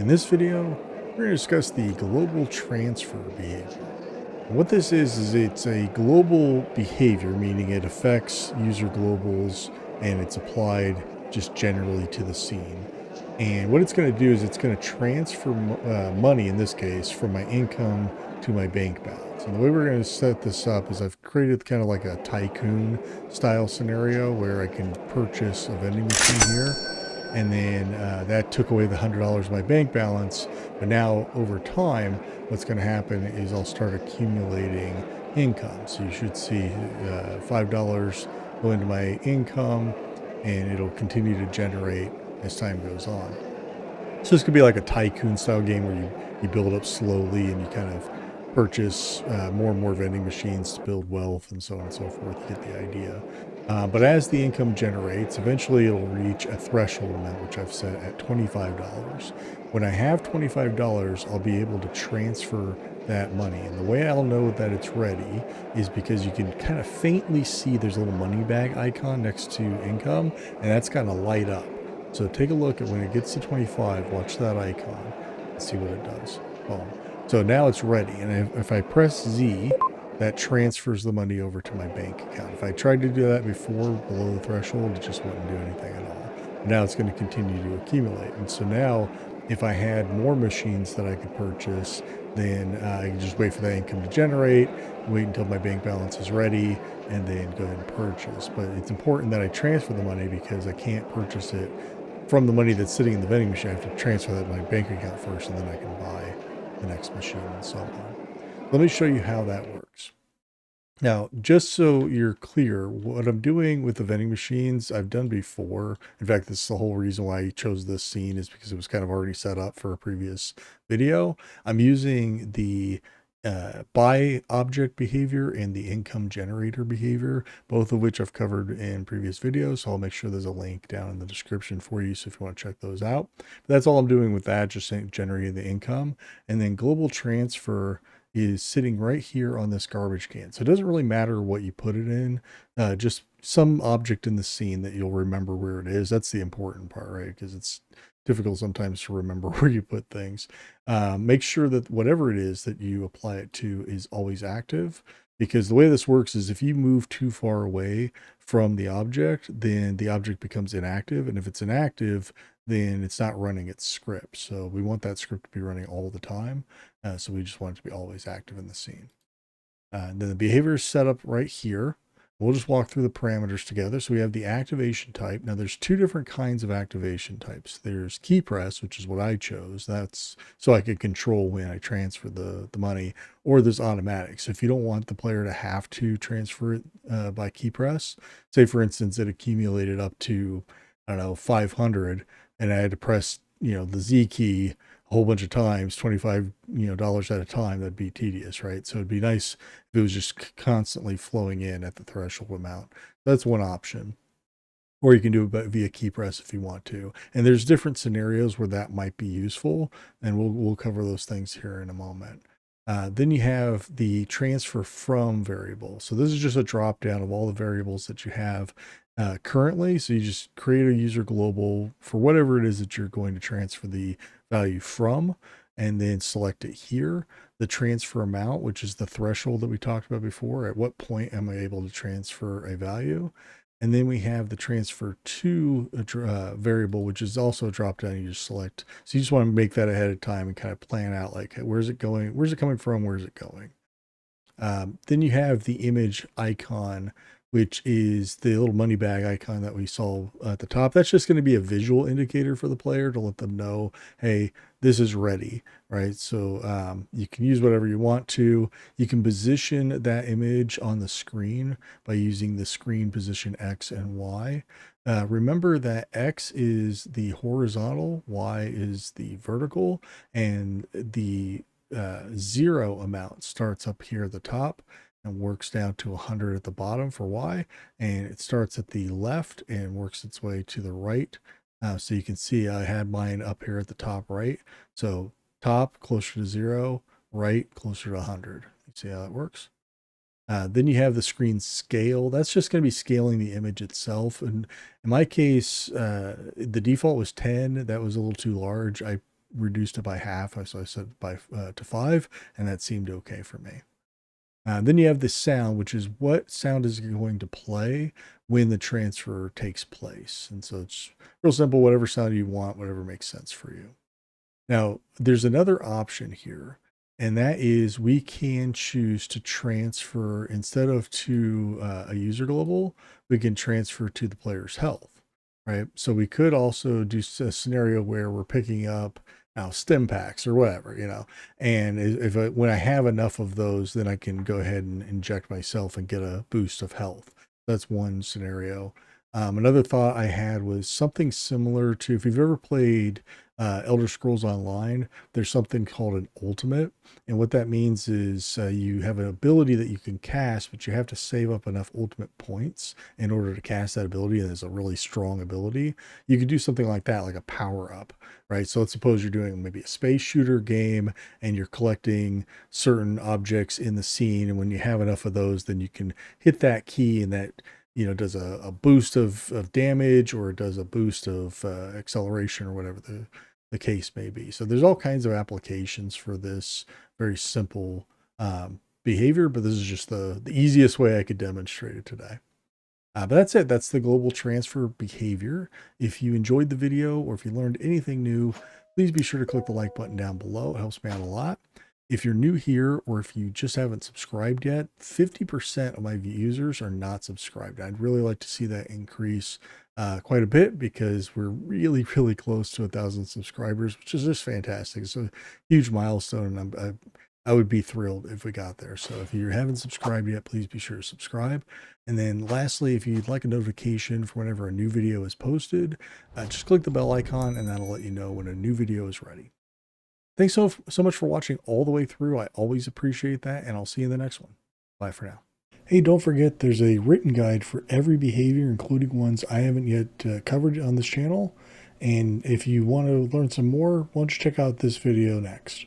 In this video, we're going to discuss the global transfer behavior. And what this is it's a global behavior, meaning it affects user globals and it's applied just generally to the scene. And what it's going to do is it's going to transfer money, in this case, from my income to my bank balance. And the way we're going to set this up is I've created kind of like a tycoon style scenario where I can purchase a vending machine here, and then that took away the $100 of my bank balance. But now over time, what's going to happen is I'll start accumulating income. So you should see $5 go into my income, and it'll continue to generate as time goes on. So this could be like a tycoon style game where you build up slowly and you kind of purchase more and more vending machines to build wealth and so on and so forth. You get the idea. But as the income generates, eventually it'll reach a threshold amount, which I've set at $25. When I have $25, I'll be able to transfer that money. And the way I'll know that it's ready is because you can kind of faintly see there's a little money bag icon next to income, and that's going to light up. So take a look at when it gets to 25, watch that icon and see what it does. Boom. So now it's ready. And if I press Z, that transfers the money over to my bank account. If I tried to do that before, below the threshold, it just wouldn't do anything at all. Now it's going to continue to accumulate. And so now if I had more machines that I could purchase, then I can just wait for that income to generate, wait until my bank balance is ready, and then go ahead and purchase. But it's important that I transfer the money because I can't purchase it from the money that's sitting in the vending machine. I have to transfer that to my bank account first, and then I can buy the next machine and so on. Let me show you how that works. Now, just so you're clear, what I'm doing with the vending machines, I've done before. In fact, this is the whole reason why I chose this scene, is because it was kind of already set up for a previous video. I'm using the buy object behavior and the income generator behavior, both of which I've covered in previous videos. So I'll make sure there's a link down in the description for you, so if you want to check those out. But that's all I'm doing with that, just generating the income. And then global transfer is sitting right here on this garbage can. So it doesn't really matter what you put it in, just some object in the scene that you'll remember where it is. That's the important part, right? Because it's difficult sometimes to remember where you put things. Make sure that whatever it is that you apply it to is always active, because the way this works is if you move too far away from the object, then the object becomes inactive. And if it's inactive, then it's not running its script. So we want that script to be running all the time. So we just want it to be always active in the scene. And then the behavior is set up right here. We'll just walk through the parameters together. So we have the activation type. Now there's two different kinds of activation types. There's key press, which is what I chose. That's so I could control when I transfer the money, or there's automatic. So if you don't want the player to have to transfer it by key press, say for instance, it accumulated up to, I don't know, 500, and I had to press, the Z key a whole bunch of times, $25, dollars at a time, that'd be tedious, right? So it'd be nice if it was just constantly flowing in at the threshold amount. That's one option. Or you can do it via key press if you want to. And there's different scenarios where that might be useful, and we'll cover those things here in a moment. Then you have the transfer from variable. So this is just a drop down of all the variables that you have currently. So you just create a user global for whatever it is that you're going to transfer the value from, and then select it here. The transfer amount, which is the threshold that we talked about before. At what point am I able to transfer a value? And then we have the transfer to a variable, which is also a drop down. You just select. So you just want to make that ahead of time and kind of plan out, like, where's it going? Where's it coming from? Where's it going? Then you have the image icon, which is the little money bag icon that we saw at the top. That's just going to be a visual indicator for the player to let them know, hey, this is ready, right? So you can use whatever you want to. You can position that image on the screen by using the screen position X and Y. Remember that X is the horizontal, Y is the vertical, and the 0 amount starts up here at the top and works down to 100 at the bottom for Y, and it starts at the left and works its way to the right. So you can see I had mine up here at the top right. So top closer to 0, right closer to 100. You see how that works? Then you have the screen scale. That's just going to be scaling the image itself. And in my case, the default was 10. That was a little too large. I reduced it by half. So I set it by to 5, and that seemed okay for me. Then you have the sound, which is what sound is going to play when the transfer takes place. And so it's real simple, whatever sound you want, whatever makes sense for you. Now, there's another option here, and that is we can choose to transfer instead of to a user global, we can transfer to the player's health, right? So we could also do a scenario where we're picking up now stim packs or whatever, and when I have enough of those, then I can go ahead and inject myself and get a boost of health. That's one scenario. Another thought I had was something similar to if you've ever played Elder Scrolls Online, there's something called an ultimate. And what that means is you have an ability that you can cast, but you have to save up enough ultimate points in order to cast that ability. And it's a really strong ability. You could do something like that, like a power up, right? So let's suppose you're doing maybe a space shooter game and you're collecting certain objects in the scene. And when you have enough of those, then you can hit that key and that does a boost of damage, or it does a boost of acceleration, or whatever the case may be. So there's all kinds of applications for this very simple behavior, but this is just the easiest way I could demonstrate it today. But that's it. That's the global transfer behavior. If you enjoyed the video or if you learned anything new, please be sure to click the like button down below. It helps me out a lot. If you're new here or if you just haven't subscribed yet, 50% of my users are not subscribed. I'd really like to see that increase quite a bit because we're really, really close to 1,000 subscribers, which is just fantastic. It's a huge milestone, and I would be thrilled if we got there. So if you haven't subscribed yet, please be sure to subscribe. And then lastly, if you'd like a notification for whenever a new video is posted, just click the bell icon and that'll let you know when a new video is ready. Thanks so much for watching all the way through. I always appreciate that, and I'll see you in the next one. Bye for now. Hey, don't forget there's a written guide for every behavior, including ones I haven't yet covered on this channel. And if you want to learn some more, why don't you check out this video next.